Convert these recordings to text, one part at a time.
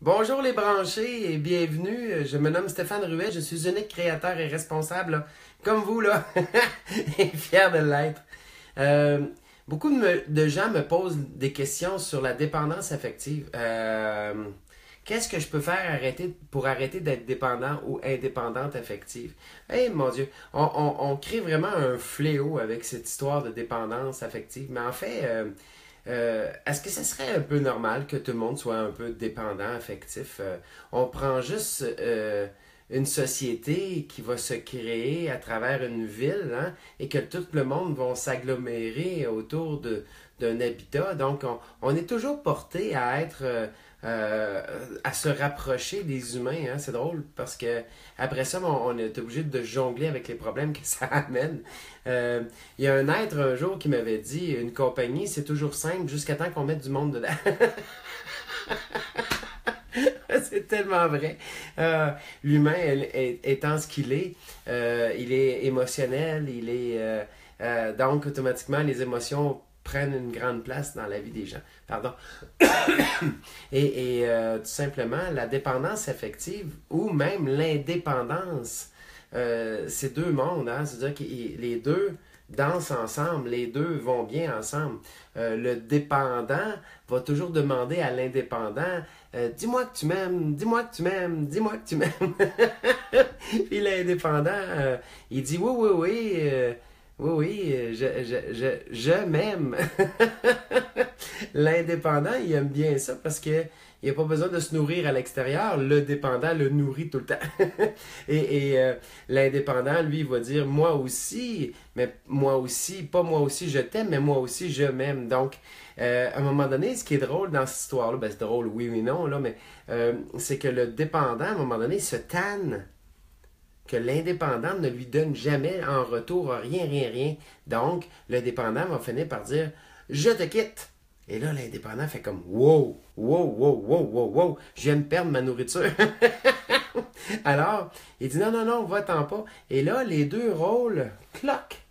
Bonjour les branchés et bienvenue. Je me nomme Stéphane Ruet, je suis unique créateur et responsable, là, comme vous, là, et fier de l'être. Euh, Beaucoup de gens me posent des questions sur la dépendance affective. Qu'est-ce que je peux faire pour arrêter d'être dépendant ou indépendante affective? Eh mon Dieu, on crée vraiment un fléau avec cette histoire de dépendance affective. Mais en fait, est-ce que ce serait un peu normal que tout le monde soit un peu dépendant, affectif? On prend juste une société qui va se créer à travers une ville, hein, et que tout le monde va s'agglomérer autour d'un habitat. Donc, on est toujours porté à être, à se rapprocher des humains. Hein. C'est drôle parce que après ça, on est obligé de jongler avec les problèmes que ça amène. Euh, il y a un être un jour qui m'avait dit, une compagnie, c'est toujours simple jusqu'à temps qu'on mette du monde dedans. C'est tellement vrai. L'humain étant ce il est émotionnel, donc automatiquement les émotions prennent une grande place dans la vie des gens. Pardon. Tout simplement, la dépendance affective ou même l'indépendance, c'est deux mondes. Hein? C'est-à-dire que les deux dansent ensemble, les deux vont bien ensemble. Le dépendant va toujours demander à l'indépendant dis-moi que tu m'aimes, dis-moi que tu m'aimes, dis-moi que tu m'aimes. Puis l'indépendant, il dit oui, oui, oui, oui, oui, je m'aime. L'indépendant, il aime bien ça parce que il n'a pas besoin de se nourrir à l'extérieur. Le dépendant le nourrit tout le temps. L'indépendant, lui, il va dire moi aussi, mais moi aussi, pas moi aussi je t'aime, mais moi aussi je m'aime. Donc, à un moment donné, ce qui est drôle dans cette histoire-là, ben c'est drôle, oui, oui, non, là, mais c'est que le dépendant, à un moment donné, se tanne que l'indépendant ne lui donne jamais en retour rien, rien, rien. Donc, le dépendant va finir par dire je te quitte. Et là, l'indépendant fait comme wow, wow, wow, wow, wow, wow, je viens de perdre ma nourriture. Alors, il dit non, non, non, va-t'en pas. Et là, les deux rôles, cloc,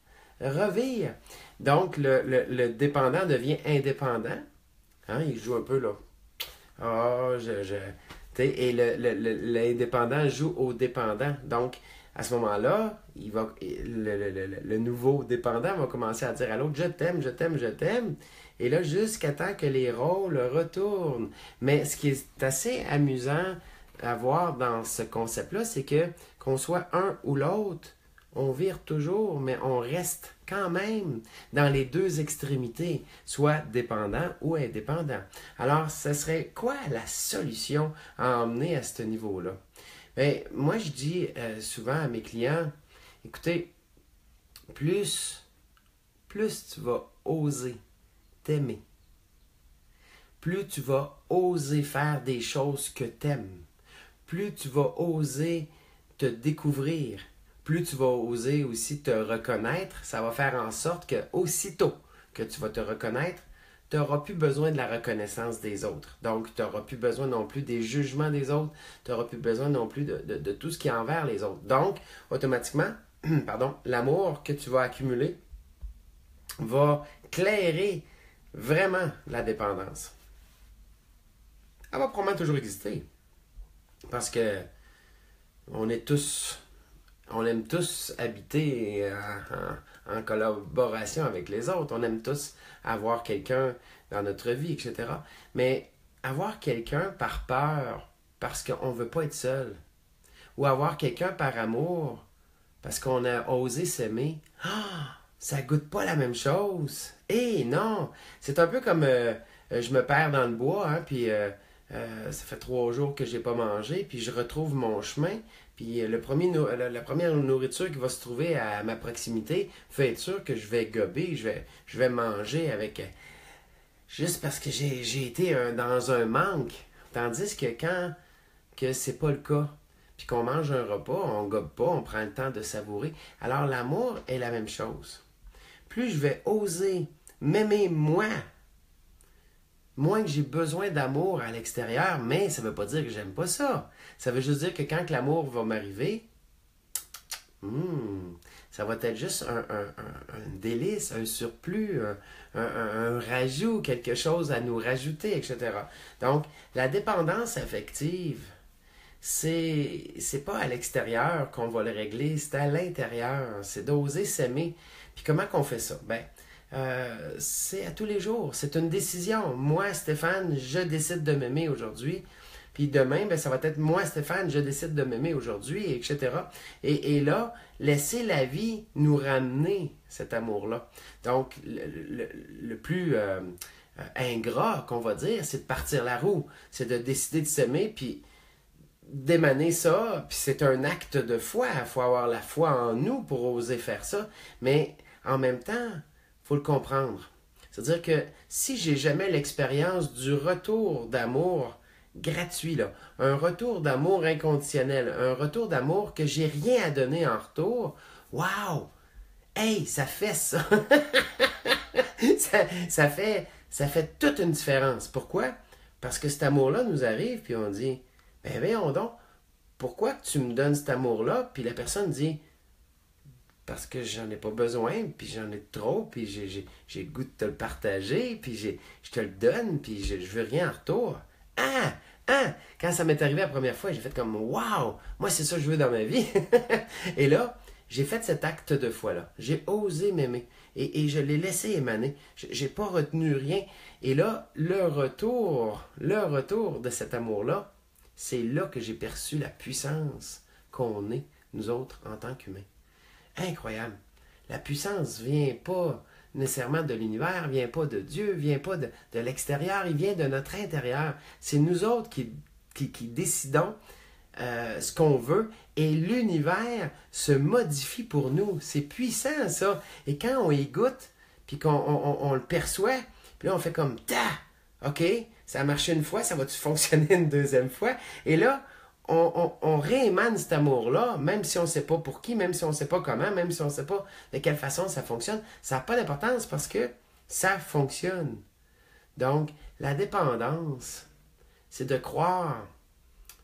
revirent. Donc, le dépendant devient indépendant. Hein, il joue un peu là. Ah, et l'indépendant joue au dépendant. Donc, à ce moment-là, le nouveau dépendant va commencer à dire à l'autre, je t'aime, je t'aime, je t'aime. Et là, jusqu'à temps que les rôles retournent. Mais ce qui est assez amusant à voir dans ce concept-là, c'est que qu'on soit un ou l'autre, on vire toujours, mais on reste quand même dans les deux extrémités, soit dépendant ou indépendant. Alors, ce serait quoi la solution à emmener à ce niveau-là? Bien, moi, je dis souvent à mes clients, écoutez, plus tu vas oser t'aimer, plus tu vas oser faire des choses que t'aimes, plus tu vas oser te découvrir, plus tu vas oser aussi te reconnaître, ça va faire en sorte que aussitôt que tu vas te reconnaître, tu n'auras plus besoin de la reconnaissance des autres. Donc, tu n'auras plus besoin non plus des jugements des autres, tu n'auras plus besoin non plus de tout ce qui est envers les autres. Donc, automatiquement, pardon, l'amour que tu vas accumuler va clairer vraiment la dépendance. Elle va probablement toujours exister. Parce que on est tous, on aime tous habiter en collaboration avec les autres. On aime tous avoir quelqu'un dans notre vie, etc. Mais avoir quelqu'un par peur, parce qu'on ne veut pas être seul, ou avoir quelqu'un par amour, parce qu'on a osé s'aimer, ça goûte pas la même chose. Eh non! C'est un peu comme je me perds dans le bois, hein, puis ça fait 3 jours que j'ai pas mangé, puis je retrouve mon chemin, puis la première nourriture qui va se trouver à ma proximité, faut être sûr que je vais gober, je vais manger avec juste parce que j'ai été dans un manque. Tandis que quand que c'est pas le cas, puis qu'on mange un repas, on gobe pas, on prend le temps de savourer. Alors l'amour est la même chose. Plus je vais oser m'aimer moi, moins que j'ai besoin d'amour à l'extérieur, mais ça ne veut pas dire que j'aime pas ça. Ça veut juste dire que quand l'amour va m'arriver, ça va être juste un délice, un surplus, un rajout, quelque chose à nous rajouter, etc. Donc, la dépendance affective, c'est pas à l'extérieur qu'on va le régler, c'est à l'intérieur. C'est d'oser s'aimer. Puis comment qu'on fait ça? C'est à tous les jours. C'est une décision. Moi, Stéphane, je décide de m'aimer aujourd'hui. Puis demain, ça va être moi, Stéphane, je décide de m'aimer aujourd'hui, etc. Et là, laisser la vie nous ramener cet amour-là. Donc, le plus ingrat qu'on va dire, c'est de partir la roue. C'est de décider de s'aimer, puis d'émaner ça, puis c'est un acte de foi. Il faut avoir la foi en nous pour oser faire ça. Mais en même temps, il faut le comprendre. C'est-à-dire que si j'ai jamais l'expérience du retour d'amour gratuit, là, un retour d'amour inconditionnel, un retour d'amour que j'ai rien à donner en retour, wow! Hey, ça fait ça! ça fait toute une différence. Pourquoi? Parce que cet amour-là nous arrive, puis on dit, ben voyons donc, pourquoi tu me donnes cet amour-là? Puis la personne dit, parce que j'en ai pas besoin, puis j'en ai trop, puis j'ai le goût de te le partager, puis je te le donne, puis je veux rien en retour. Ah! Ah! Quand ça m'est arrivé la première fois, j'ai fait comme, wow! Moi, c'est ça que je veux dans ma vie. Et là, j'ai fait cet acte de foi-là. J'ai osé m'aimer. Et je l'ai laissé émaner. J'ai pas retenu rien. Et là, le retour de cet amour-là, c'est là que j'ai perçu la puissance qu'on est, nous autres, en tant qu'humains. Incroyable. La puissance vient pas nécessairement de l'univers, vient pas de Dieu, vient pas de l'extérieur, il vient de notre intérieur. C'est nous autres qui décidons ce qu'on veut et l'univers se modifie pour nous. C'est puissant, ça. Et quand on y goûte, puis qu'on le perçoit, puis là, on fait comme « Ta! OK, ça a marché une fois, ça va-tu fonctionner une deuxième fois? » Et là, on réémane cet amour-là, même si on ne sait pas pour qui, même si on ne sait pas comment, même si on ne sait pas de quelle façon ça fonctionne. Ça n'a pas d'importance parce que ça fonctionne. Donc, la dépendance, c'est de croire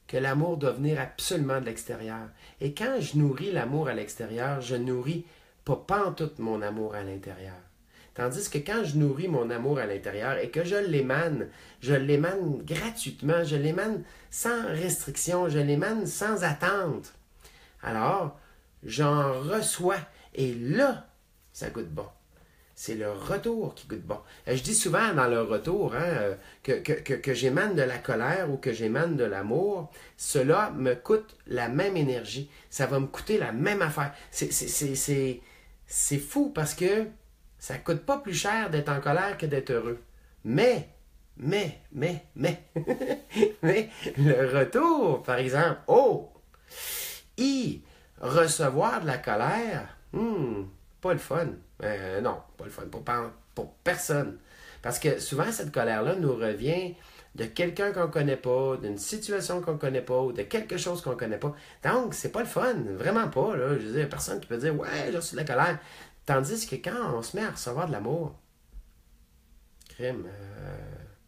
que l'amour doit venir absolument de l'extérieur. Et quand je nourris l'amour à l'extérieur, je nourris pas pantoute mon amour à l'intérieur. Tandis que quand je nourris mon amour à l'intérieur et que je l'émane gratuitement, je l'émane sans restriction, je l'émane sans attente. Alors, j'en reçois et là, ça goûte bon. C'est le retour qui goûte bon. Je dis souvent dans le retour que j'émane de la colère ou que j'émane de l'amour, cela me coûte la même énergie. Ça va me coûter la même affaire. C'est fou parce que ça ne coûte pas plus cher d'être en colère que d'être heureux. Mais, mais, le retour, par exemple, recevoir de la colère, pas le fun. Non, pas le fun, pour personne. Parce que souvent, cette colère-là nous revient de quelqu'un qu'on ne connaît pas, d'une situation qu'on ne connaît pas, ou de quelque chose qu'on ne connaît pas. Donc, c'est pas le fun, vraiment pas. Là. Je veux dire, personne qui peut dire « Ouais, j'ai reçu de la colère ». Tandis que quand on se met à recevoir de l'amour, crime,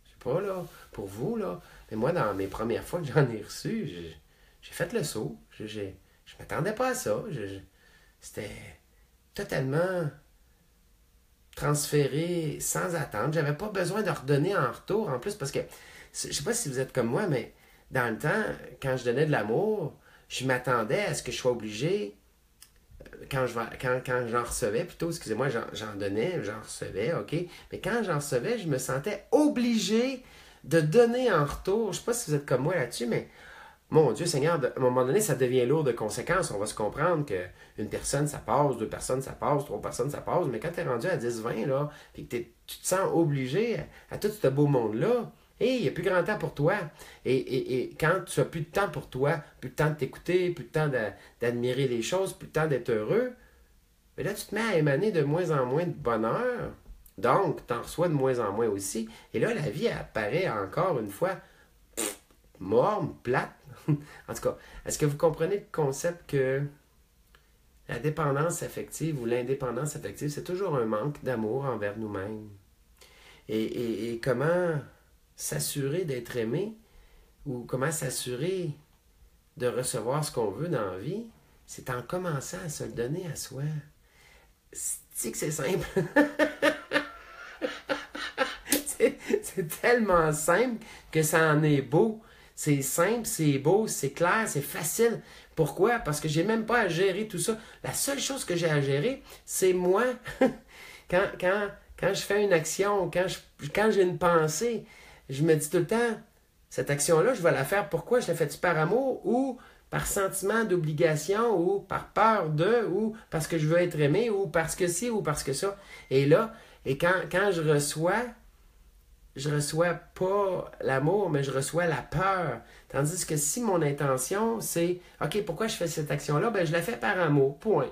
je sais pas, là, pour vous, là, mais moi, dans mes premières fois que j'en ai reçu, j'ai fait le saut. Je m'attendais pas à ça. C'était totalement transféré sans attente. J'avais pas besoin de redonner en retour, en plus, parce que, je sais pas si vous êtes comme moi, mais dans le temps, quand je donnais de l'amour, je m'attendais à ce que je sois obligé quand j'en recevais, plutôt, excusez-moi, j'en donnais, j'en recevais, OK? Mais quand j'en recevais, je me sentais obligé de donner en retour. Je ne sais pas si vous êtes comme moi là-dessus, mais mon Dieu Seigneur, à un moment donné, ça devient lourd de conséquences. On va se comprendre qu'une personne, ça passe, 2 personnes, ça passe, 3 personnes, ça passe. Mais quand tu es rendu à 10, 20, là, puis que tu te sens obligé à tout ce beau monde-là, il n'y a plus grand temps pour toi. Et quand tu n'as plus de temps pour toi, plus de temps de t'écouter, plus de temps d'admirer les choses, plus de temps d'être heureux, mais là, tu te mets à émaner de moins en moins de bonheur. Donc, tu en reçois de moins en moins aussi. Et là, la vie apparaît encore une fois morne, plate. En tout cas, est-ce que vous comprenez le concept que la dépendance affective ou l'indépendance affective, c'est toujours un manque d'amour envers nous-mêmes? Et comment s'assurer d'être aimé ou comment s'assurer de recevoir ce qu'on veut dans la vie, C'est en commençant à se le donner à soi. C'est que c'est simple. c'est tellement simple que ça en est beau. C'est simple, c'est beau, c'est clair, c'est facile. Pourquoi? Parce que j'ai même pas à gérer tout ça. La seule chose que j'ai à gérer, c'est moi. Quand je fais une action, quand j'ai une pensée, je me dis tout le temps, cette action-là, je vais la faire pourquoi? Je la fais-tu par amour ou par sentiment d'obligation ou par peur de ou parce que je veux être aimé ou parce que ci ou parce que ça. Et là, quand je reçois pas l'amour, mais je reçois la peur. Tandis que si mon intention, c'est OK, pourquoi je fais cette action-là? Ben, je la fais par amour. Point.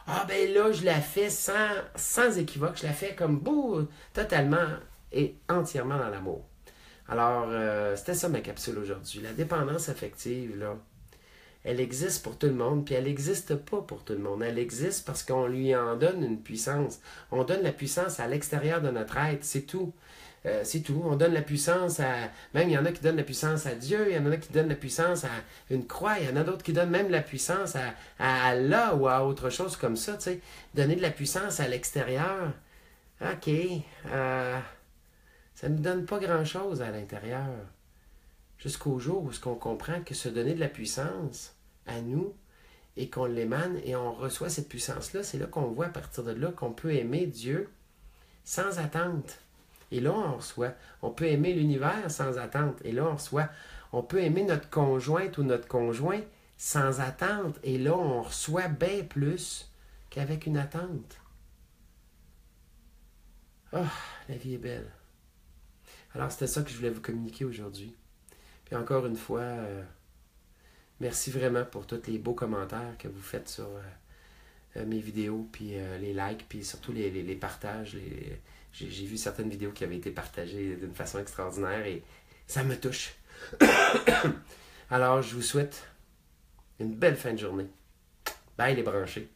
Ah, ben là, je la fais sans équivoque. Je la fais comme beau, totalement et entièrement dans l'amour. Alors, c'était ça ma capsule aujourd'hui. La dépendance affective, là, elle existe pour tout le monde, puis elle n'existe pas pour tout le monde. Elle existe parce qu'on lui en donne une puissance. On donne la puissance à l'extérieur de notre être, c'est tout. C'est tout. On donne la puissance à... Même il y en a qui donnent la puissance à Dieu, il y en a qui donnent la puissance à une croix, il y en a d'autres qui donnent même la puissance à Allah ou à autre chose comme ça, tu sais. Donner de la puissance à l'extérieur, OK, ça ne nous donne pas grand-chose à l'intérieur. Jusqu'au jour où on comprend que se donner de la puissance à nous et qu'on l'émane et on reçoit cette puissance-là, c'est là qu'on voit à partir de là qu'on peut aimer Dieu sans attente. Et là, on reçoit. On peut aimer l'univers sans attente. Et là, on reçoit. On peut aimer notre conjointe ou notre conjoint sans attente. Et là, on reçoit bien plus qu'avec une attente. Ah, la vie est belle. Alors, c'était ça que je voulais vous communiquer aujourd'hui. Puis encore une fois, merci vraiment pour tous les beaux commentaires que vous faites sur mes vidéos, puis les likes, puis surtout les partages. J'ai vu certaines vidéos qui avaient été partagées d'une façon extraordinaire et ça me touche. Alors, je vous souhaite une belle fin de journée. Bye les branchés.